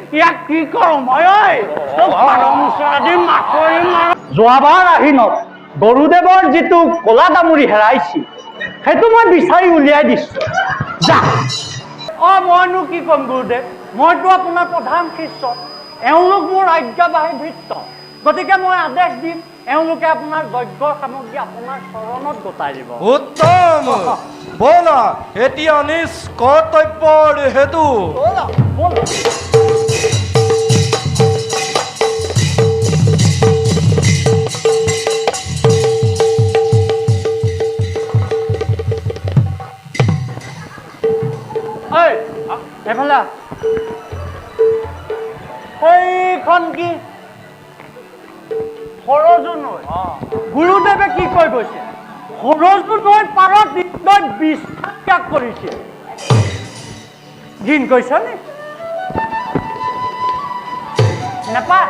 ইয়াক কি কৰোঁ মই ঐ যোৱাবাৰ আহিনত গুৰুদেৱৰ যিটো কলা দামুৰি হেৰাইছিল সেইটো মই বিচাৰি উলিয়াই দিছোঁ যা মইনো কি ক'ম গুৰুদেৱ মইতো আপোনাৰ প্ৰধান শিষ্য এওঁলোক মোৰ আজ্ঞাবাহী ভৃত্য গতিকে মই আদেশ দিম এওঁলোকে আপোনাৰ যজ্ঞৰ সামগ্ৰী আপোনাৰ চৰণত গোটাই দিব উত্তম ব'লা এতিয়া নিজ কৰ্তব্যৰ হেতু এইফালে সেইখন কি সৰজু নৈ গুৰুদেৱে কি কৈ গৈছে সৰজু নৈ পাৰত নিশ্চয় বিশ্বাস ত্যাগ কৰিছিল ঘিণ কৈছ নে নেপায়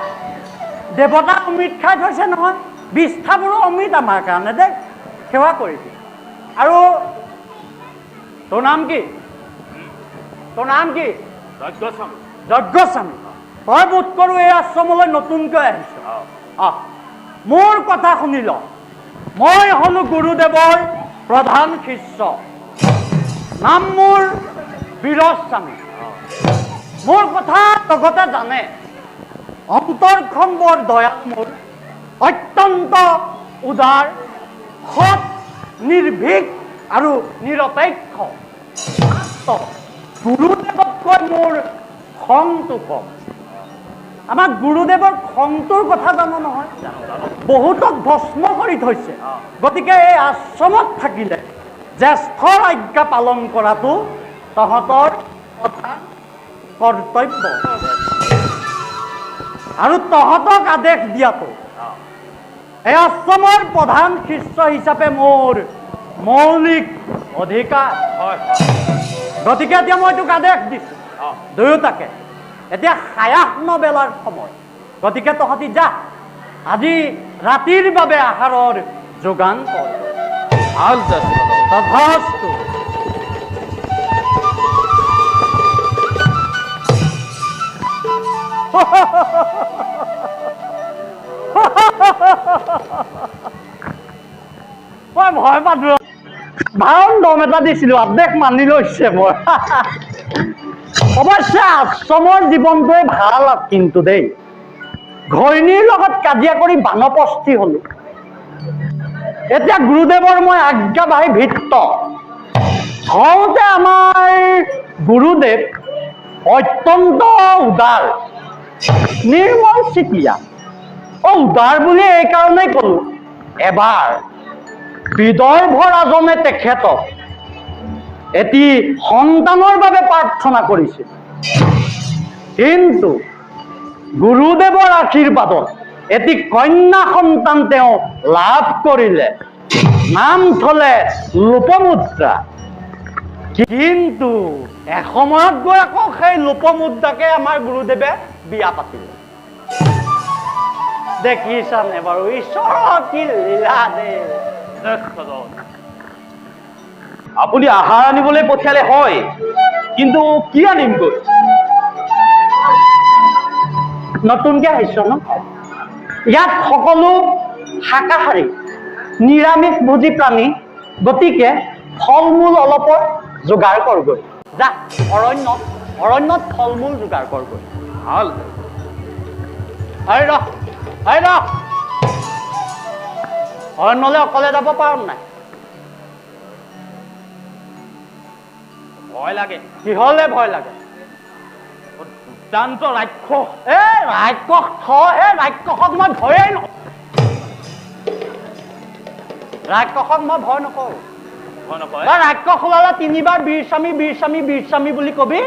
দেৱতা অমৃত খাই থৈছে নহয় বিষ্ঠাবোৰো অমৃত আমাৰ কাৰণে দেই সেৱা কৰিছিল আৰু তোৰ নাম কি তোৰ নাম কি যজ্ঞস্বামী তই বোধ কৰোঁ এই আশ্ৰমলৈ নতুনকৈ আহিছ মোৰ কথা শুনি ল মই হলো গুৰুদেৱৰ প্ৰধান শিষ্য নাম মোৰ বীৰস্বামী মোৰ কথা লগতে জানে অন্তৰখন বৰ দয়াল মোৰ অত্যন্ত উদাৰ সৎ নিৰ্ভীক আৰু নিৰপেক্ষ গুৰুদেৱতকৈ মোৰ খংটো কম আমাৰ গুৰুদেৱৰ খংটোৰ কথা জানো নহয় বহুতক ভস্ম কৰি থৈছে গতিকে এই আশ্ৰমত থাকিলে জ্যেষ্ঠৰ আজ্ঞা পালন কৰাটো তহঁতৰ প্ৰধান কৰ্তব্য আৰু তহঁতক আদেশ দিয়াটো এই আশ্ৰমৰ প্ৰধান শিষ্য হিচাপে মোৰ মৌলিক অধিকাৰ গতিকে এতিয়া মই তোক আদেশ দিছোঁ দুয়োটাকে এতিয়া সায়াহ্ন বেলাৰ সময় গতিকে তহঁতি যা আজি ৰাতিৰ বাবে আহাৰৰ যোগান কৰ তথাস্তু মই ভয় পালো ভাল দম এটা দিছিলো আদেশ মানি লৈছে মই অৱশ্যে আশ্ৰমৰ জীৱনটোৱে ভাল কিন্তু দেই ঘৈণীৰ লগত কাজিয়া কৰি বানপ্ৰস্থি হলো এতিয়া গুৰুদেৱৰ মই আজ্ঞাবাহী ভৃত্য হওঁতে আমাৰ গুৰুদেৱ অত্যন্ত উদাৰ নিৰ্মল চিতিয়া উদাৰ বুলি এইকাৰণেই ক'লো এবাৰ বিদৰ্ভ ৰাজনে তেখেতক এটি সন্তানৰ বাবে প্ৰাৰ্থনা কৰিছিল কিন্তু গুৰুদেৱৰ আশীৰ্বাদত এটি কন্যা সন্তান তেওঁ লাভ কৰিলে নাম থলে লোপমুদ্ৰা কিন্তু এসময়ত গৈ আকৌ সেই লোপমুদ্ৰাকে আমাৰ গুৰুদেৱে বিয়া পাতিলে দেখিছানে বাৰু ঈশ্বৰৰ কি লীলা দে আপুনি আহাৰ আনিবলৈ পঠিয়ালে হয় কিন্তু কি আনিমগৈ নতুনকে আহিছ ন ইয়াত সকলো শাকাহাৰী নিৰামিষ ভোজী প্ৰাণী গতিকে ফল মূল অলপৰ যোগাৰ কৰগৈ যা অৰণ্যত ফল মূল যোগাৰ কৰগৈ ভাল অৰণ্যলৈ অকলে যাব পাৰ নাই ভয় লাগে কিহলে ভয় লাগে দুৰ্দান্ত ৰাক্ষস ৰাক্ষসক মই ভয়েই নকৰোঁ ৰাক্ষসক মই ভয় নকৰোঁ ৰাক্ষস ওলালে তিনিবাৰ বীৰস্বামী বুলি কবি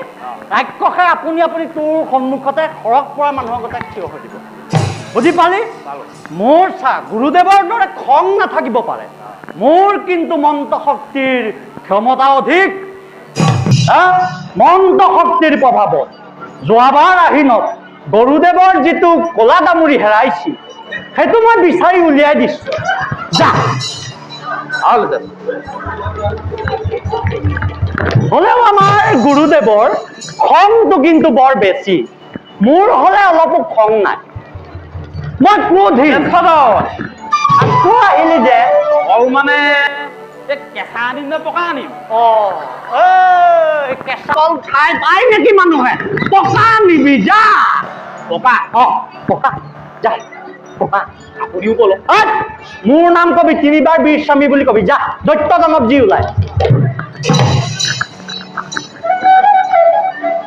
ৰাক্ষসে আপুনি তোৰ সন্মুখতে সৰগ পৰা মানুহৰ আগতে থিয় হৈ দিব বুজি পালি মোৰ চা গুৰুদেৱৰ দৰে খং নাথাকিব পাৰে মোৰ কিন্তু মন্ত্ৰ শক্তিৰ ক্ষমতা অধিক মন্ত্ৰ শক্তিৰ প্ৰভাৱত যোৱাবাৰ আহিনত গুৰুদেৱৰ যিটো কলা দামুৰি হেৰাইছিল সেইটো মই বিচাৰি উলিয়াই দিছোঁ যা হলেও আমাৰ গুৰুদেৱৰ খংটো কিন্তু বৰ বেছি মোৰ হ'লে অলপো খং নাই মই ক্ৰোধী আকৌ আহিলি যে আৰু মানে এই কেঁচা আনিম নে পকা আনিম কেঁচা কল খাই পাই নেকি মানুহে পকা নিবি যা পকা পকা যা পকা আপুনিও ক'লো মোৰ নাম কবি 3 বাৰ বীৰ স্বামী বুলি কবি যা দৈত্য দানৱ যি ওলাই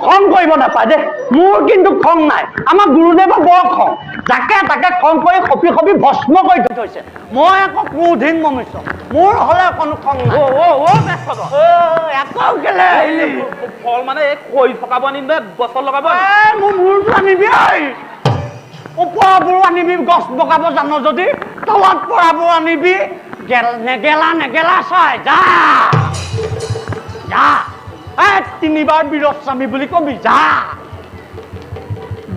খং কৰিব নাপায় দে মোৰ কিন্তু খং নাই আমাৰ গুৰুদেৱৰ বৰ খং যাকে তাকে খং কৰি খপি খপি ভস্ম কৰি থৈছে মই আকৌ ক্ৰোধীন মনুষ্য মোৰ হ'লে কোনো খং নাই আকৌ কেলে আহিলি ফল মানে এই খৰি থকাব আনিম নে গছত লগাব মোৰ মূৰটো আনিবি ওপৰবোৰ আনিবি গছ বগাব জানো যদি তলত পৰাবোৰ আনিবি নেগেলা নেগেলা চাই যা যা 3 বাৰ বীৰত স্বামী বুলি কবি যা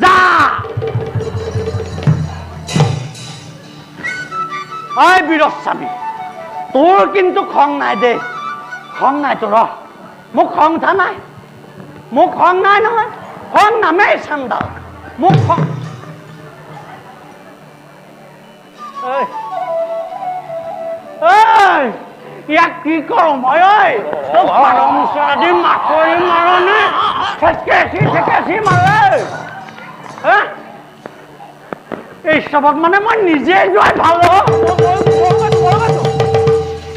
যা বীৰত স্বামী তোৰ কিন্তু খং নাই দে খং নাই তোৰ মোক খং উঠা নাই মোক খং নাই নহয় খং নামেই চান্দাল মোক খং ইয়াক কি কৰোঁ মই পাৰমচৰাদি মাকৰি মাৰণে ঠেকেচি মাৰে এই চবত মানে মই নিজে যোৱাই ভাল